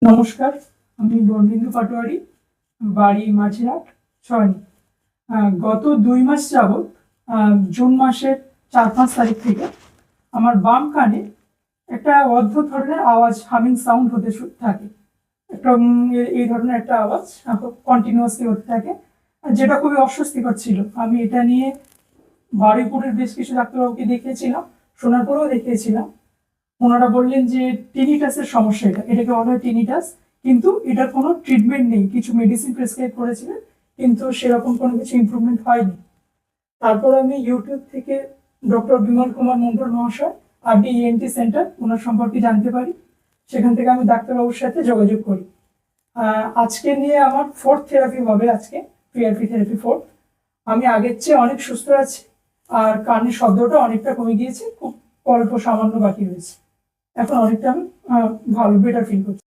নমস্কার, আমি বর্ণেন্দু পাটোয়ারি, বাড়ি মাঝিরহাট, ছয়নি। গত 2 মাস যাবৎ জুন মাসের 4-5 তারিখ থেকে আমার বাম কানে একটা অদ্ভুত ধরনের আওয়াজ, হামিং সাউন্ড হতে থাকে। একটা এই ধরনের একটা আওয়াজ কন্টিনিউয়াসলি হতে থাকে, যেটা খুবই অস্বস্তিকর ছিল। আমি এটা নিয়ে বারুইপুরের বেশ কিছু ডাক্তারবাবুকে দেখিয়েছিলাম, সোনারপুরেও দেখিয়েছিলাম। ওনারা বললেন যে টিনিটাসের সমস্যা, এটাকে বলা হয় টিনিটাস, কিন্তু এটার কোনো ট্রিটমেন্ট নেই। কিছু মেডিসিন প্রেসক্রাইব করেছিলেন, কিন্তু সেরকম কোনো কিছু ইমপ্রুভমেন্ট হয়নি। তারপর আমি ইউটিউব থেকে ডক্টর বিমল কুমার মন্ডল মহাশয়, RDENT সেন্টার, ওনার সম্পর্কে জানতে পারি। সেখান থেকে আমি ডাক্তারবাবুর সাথে যোগাযোগ করি। আজকে নিয়ে আমার 4th থেরাপি হবে, আজকে PRP থেরাপি 4th। আমি আগের চেয়ে অনেক সুস্থ আছি, আর কানের শব্দটা অনেকটা কমে গিয়েছে, খুব অল্প সামান্য বাকি রয়েছে। এখন অনেকটা আমি ভালো, বেটার ফিল করছি।